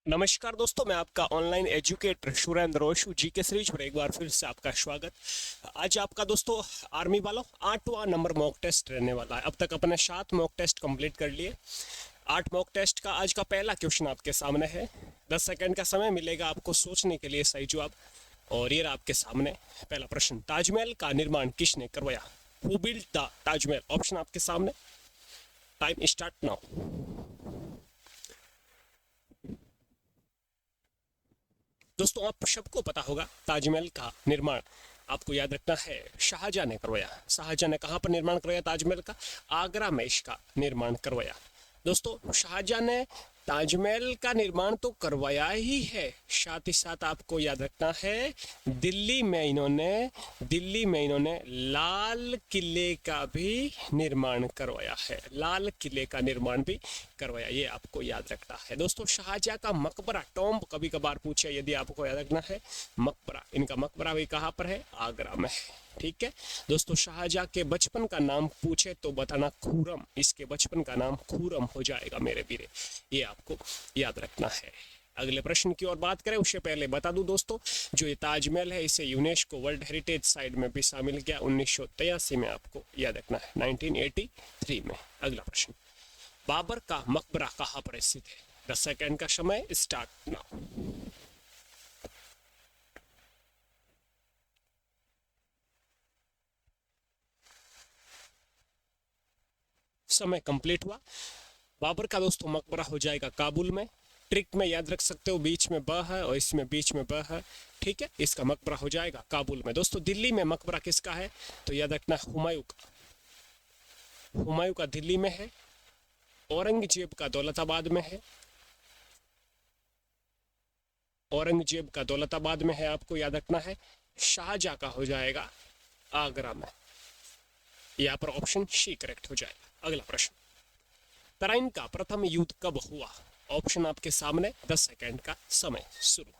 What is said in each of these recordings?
नमस्कार दोस्तों, मैं आपका ऑनलाइन एजुकेटर सुरेंद्र रोशू जी के सीरीज पर एक बार फिर से आपका स्वागत। आज आपका दोस्तों आर्मी वालों 8वां नंबर मॉक टेस्ट रहने वाला है। अब तक अपने 7 मॉक टेस्ट कंप्लीट कर लिए। 8 मॉक टेस्ट का आज का पहला क्वेश्चन आपके सामने है। 10 सेकंड का समय मिलेगा आपको सोचने के लिए सही जवाब। और ये रहा आपके सामने पहला प्रश्न। ताजमहल का निर्माण किसने करवाया? Who built the Taj Mahal? Option आपके सामने। Time start now. दोस्तों आप सबको पता होगा ताजमहल का निर्माण आपको याद रखना है शाहजहां ने करवाया। शाहजहां ने कहां पर निर्माण करवाया ताजमहल का? आगरा में इसका निर्माण करवाया। दोस्तों शाहजहां ने ताजमहल का निर्माण तो करवाया ही है, साथ ही साथ आपको याद रखना है दिल्ली में इन्होंने लाल किले का भी निर्माण करवाया है। लाल किले का निर्माण भी करवाया, ये आपको याद रखना है। दोस्तों शाहजहां का मकबरा टॉम्ब कभी कभार पूछे, यदि आपको याद रखना है मकबरा, इनका मकबरा भी कहाँ पर है? आगरा में है। ठीक है दोस्तों, शाहजहां के बचपन का नाम पूछे तो बताना खुरम। इसके बचपन का नाम खुरम हो जाएगा मेरे वीरे, ये आपको याद रखना है। अगले प्रश्न की ओर बात करें उससे पहले बता दूं दोस्तों, जो ये ताजमहल है इसे यूनेस्को वर्ल्ड हेरिटेज साइट में भी शामिल किया 1983 में, आपको याद रखना है 1983 में। अगला प्रश्न। बाबर का मकबरा कहाँ पर स्थित है? 10 सेकंड का समय स्टार्ट नाउ। समय कंप्लीट हुआ। बाबर का दोस्तों मकबरा हो जाएगा काबुल में। ट्रिक में याद रख सकते हो, बीच में ब है और इसमें बीच में ब है। ठीक है, इसका मकबरा हो जाएगा काबुल में। दोस्तों दिल्ली में मकबरा किसका है? तो याद रखना हुमायूं का। हुमायूं का दिल्ली में है। औरंगजेब का दौलताबाद में है। औरंगजेब का दौलताबाद में है, आपको याद रखना है। शाहजहां का हो जाएगा आगरा में। यहाँ पर ऑप्शन सी करेक्ट हो जाएगा। अगला प्रश्न। तराइन का प्रथम युद्ध कब हुआ? ऑप्शन आपके सामने। 10 सेकंड का समय शुरू।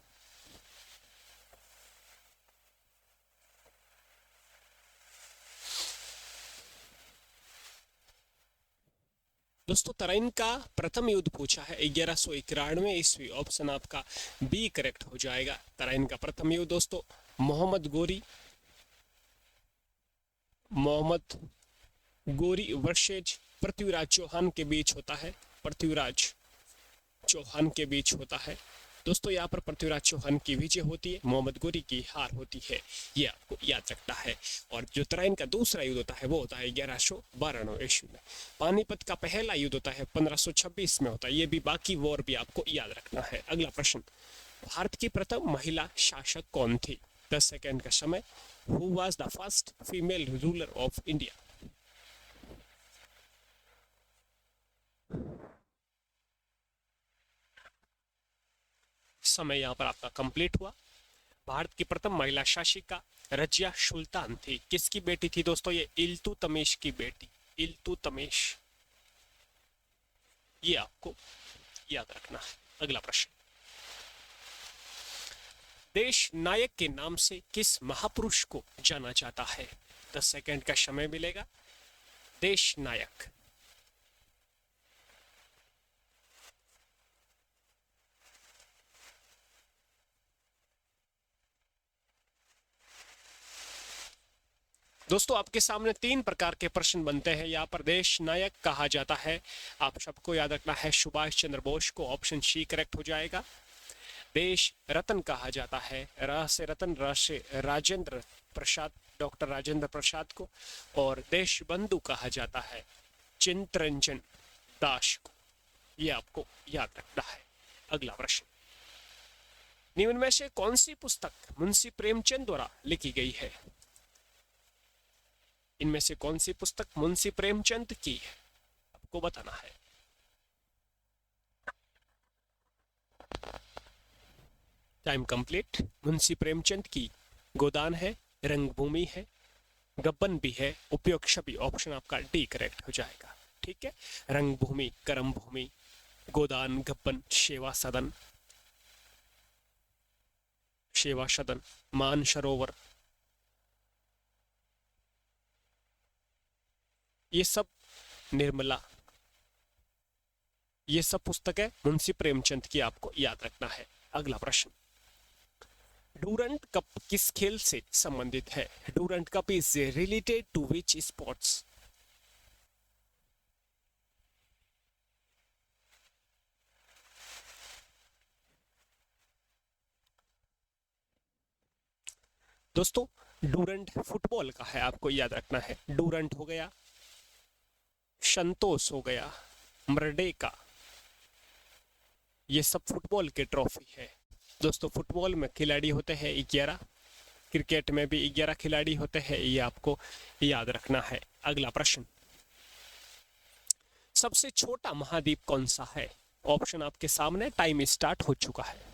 दोस्तों तराइन का प्रथम युद्ध पूछा है 1191 ईस्वी। ऑप्शन आपका बी करेक्ट हो जाएगा। तराइन का प्रथम युद्ध दोस्तों मोहम्मद गोरी वर्सेज पृथ्वीराज चौहान के बीच होता है। पृथ्वीराज चौहान के बीच होता है दोस्तों। यहाँ पर पृथ्वीराज चौहान की विजय होती है, मोहम्मद गोरी की हार होती है, ये आपको याद रखना है। और जो तराइन का दूसरा युद्ध होता है वो होता है 1192 ईस्वी में। पानीपत का पहला युद्ध होता है 1526 में होता है। ये भी बाकी वॉर भी आपको याद रखना है। अगला प्रश्न। भारत की प्रथम महिला शासक कौन थी? 10 सेकेंड का समय। Who was the first female ruler of India? समय यहाँ पर आपका कंप्लीट हुआ। भारत की प्रथम महिला शासिका रजिया सुल्तान थी। किसकी बेटी थी दोस्तों? ये इल्तुतमिश की बेटी, इल्तुतमिश, ये आपको याद रखना है। अगला प्रश्न। देश नायक के नाम से किस महापुरुष को जाना जाता है? 10 सेकंड का समय मिलेगा। देश नायक। दोस्तों आपके सामने 3 प्रकार के प्रश्न बनते हैं। यहाँ पर देश नायक कहा जाता है, आप सबको याद रखना है सुभाष चंद्र बोस को। ऑप्शन सी करेक्ट हो जाएगा। देश रत्न कहा जाता है, र से रतन, र से राजेंद्र प्रसाद, डॉक्टर राजेंद्र प्रसाद को। और देश बंधु कहा जाता है चित्तरंजन दास को, ये आपको याद रखना है। अगला प्रश्न। निम्न में से कौन सी पुस्तक मुंशी प्रेमचंद द्वारा लिखी गई है? इनमें से कौन सी पुस्तक मुंशी प्रेमचंद की है, आपको बताना है। Time complete. मुंशी प्रेमचंद की गोदान है, रंगभूमि है, गब्बन भी है, उपयोग छवि। ऑप्शन आपका डी करेक्ट हो जाएगा। ठीक है, रंगभूमि, कर्म भूमि, गोदान, गब्बन, सेवा सदन, मान सरोवर, ये सब, निर्मला, ये सब पुस्तकें मुंशी प्रेमचंद की आपको याद रखना है। अगला प्रश्न, डूरंट कप किस खेल से संबंधित है? Durand cup is related to which sports? दोस्तों डूरंट फुटबॉल का है, आपको याद रखना है। डूरंट हो गया, संतोष हो गया, मर्डेका, ये सब फुटबॉल के ट्रॉफी है। दोस्तों फुटबॉल में खिलाड़ी होते हैं 11, क्रिकेट में भी 11 खिलाड़ी होते हैं, ये आपको याद रखना है। अगला प्रश्न, सबसे छोटा महाद्वीप कौन सा है? ऑप्शन आपके सामने, टाइम स्टार्ट हो चुका है।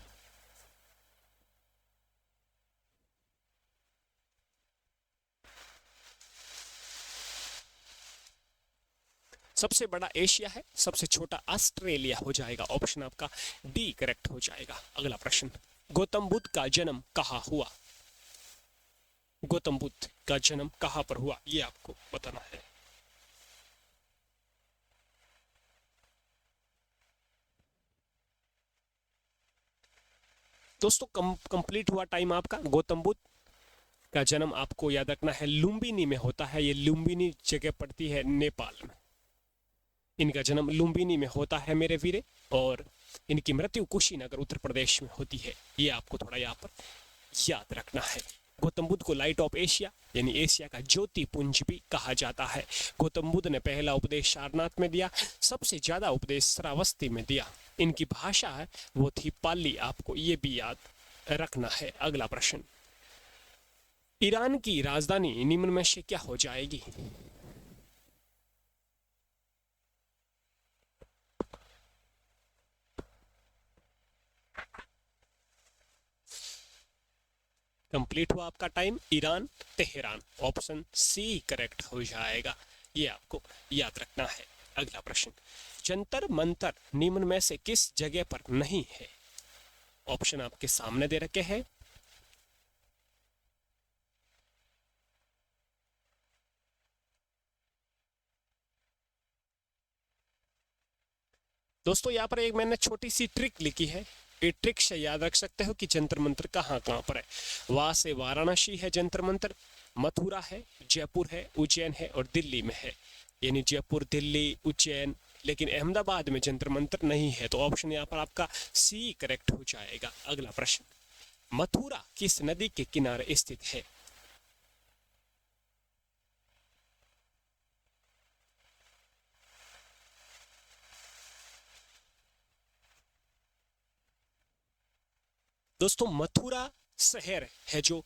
सबसे बड़ा एशिया है, सबसे छोटा ऑस्ट्रेलिया हो जाएगा। ऑप्शन आपका डी करेक्ट हो जाएगा। अगला प्रश्न, गौतम बुद्ध का जन्म कहाँ हुआ? गौतम बुद्ध का जन्म कहाँ पर हुआ, ये आपको बताना है। दोस्तों कंप्लीट हुआ टाइम आपका। गौतम बुद्ध का जन्म आपको याद रखना है लुम्बिनी में होता है। ये लुम्बिनी जगह पड़ती है नेपाल में। इनका जन्म लुम्बिनी में होता है मेरे वीरे, और इनकी मृत्यु कुशीनगर उत्तर प्रदेश में होती है। ये आपको थोड़ा यहाँ पर याद रखना है। गौतम बुद्ध को लाइट ऑफ एशिया यानी एशिया का ज्योति पुंज भी कहा जाता है। गौतम बुद्ध ने पहला उपदेश सारनाथ में दिया, सबसे ज्यादा उपदेश श्रावस्ती में दिया। इनकी भाषा है वो थी पाली, आपको ये भी याद रखना है। अगला प्रश्न, ईरान की राजधानी निम्न में से क्या हो जाएगी? कंप्लीट हुआ आपका time. Iran Tehran, option C correct हो जाएगा। ये आपको याद रखना है। अगला प्रश्न, जंतर मंतर निम्न में से किस जगह पर नहीं है? ऑप्शन आपके सामने दे रखे हैं। दोस्तों यहाँ पर एक मैंने छोटी सी ट्रिक लिखी है, ये ट्रिक से याद रख सकते हो कि जंतर मंतर कहाँ कहाँ पर है। वहां से वाराणसी है जंतर मंतर, मथुरा है, जयपुर है, उज्जैन है और दिल्ली में है। यानी जयपुर, दिल्ली, उज्जैन, लेकिन अहमदाबाद में जंतर मंतर नहीं है। तो ऑप्शन यहाँ पर आपका सी करेक्ट हो जाएगा। अगला प्रश्न, मथुरा किस नदी के किनारे स्थित है? दोस्तों मथुरा शहर है जो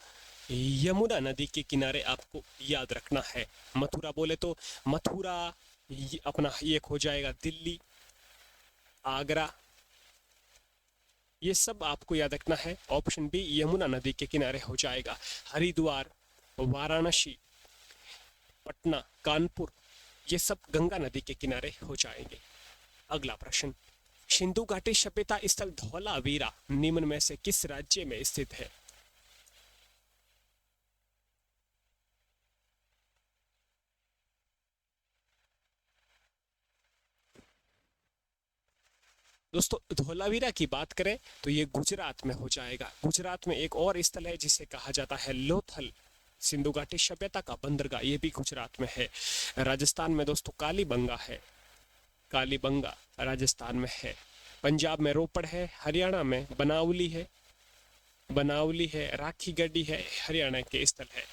यमुना नदी के किनारे, आपको याद रखना है। मथुरा बोले तो मथुरा अपना एक हो जाएगा दिल्ली, आगरा, ये सब आपको याद रखना है। ऑप्शन बी यमुना नदी के किनारे हो जाएगा। हरिद्वार, वाराणसी, पटना, कानपुर, ये सब गंगा नदी के किनारे हो जाएंगे। अगला प्रश्न, सिंधु घाटी सभ्यता स्थल धौलावीरा निम्न में से किस राज्य में स्थित है? दोस्तों धौलावीरा की बात करें तो ये गुजरात में हो जाएगा। गुजरात में एक और स्थल है जिसे कहा जाता है लोथल, सिंधु घाटी सभ्यता का बंदरगाह, ये भी गुजरात में है। राजस्थान में दोस्तों कालीबंगा है, कालीबंगा राजस्थान में है। पंजाब में रोपड़ है, हरियाणा में बनावली है, बनावली है, राखी गढ़ी है, हरियाणा के स्थल है।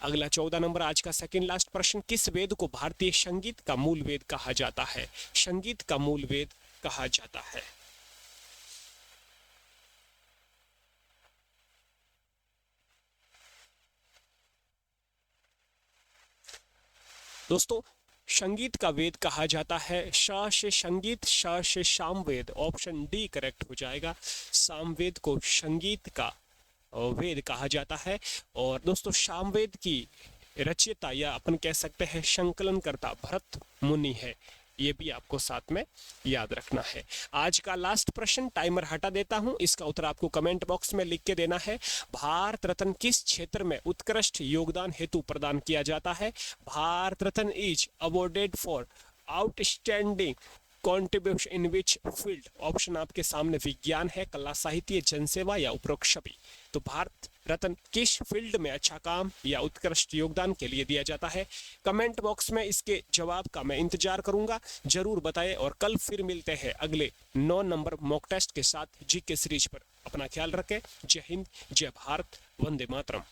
अगला 14 नंबर आज का सेकंड लास्ट प्रश्न, किस वेद को भारतीय संगीत का मूल वेद कहा जाता है? संगीत का मूल वेद कहा जाता है। दोस्तों संगीत का वेद कहा जाता है श से संगीत, श से सामवेद, ऑप्शन डी करेक्ट हो जाएगा। सामवेद को संगीत का वेद कहा जाता है। और दोस्तों सामवेद की रचयिता या अपन कह सकते हैं संकलनकर्ता भरत मुनि है, ये भी आपको साथ में याद रखना है। आज का लास्ट प्रश्न, टाइमर हटा देता हूं, इसका उत्तर आपको कमेंट बॉक्स में लिख के देना है। भारत रत्न किस क्षेत्र में उत्कृष्ट योगदान हेतु प्रदान किया जाता है? Bharat Ratna is awarded for outstanding contribution in which field? Option आपके सामने विज्ञान है, कला, साहित्य, जनसेवा या उपरोक्त सभी। तो भारत रत्न किस फील्ड में अच्छा काम या उत्कृष्ट योगदान के लिए दिया जाता है? कमेंट बॉक्स में इसके जवाब का मैं इंतजार करूंगा, जरूर बताएं। और कल फिर मिलते हैं अगले 9 नंबर मॉक टेस्ट के साथ जीके सीरीज पर। अपना ख्याल रखें। जय हिंद, जय भारत, वंदे मातरम।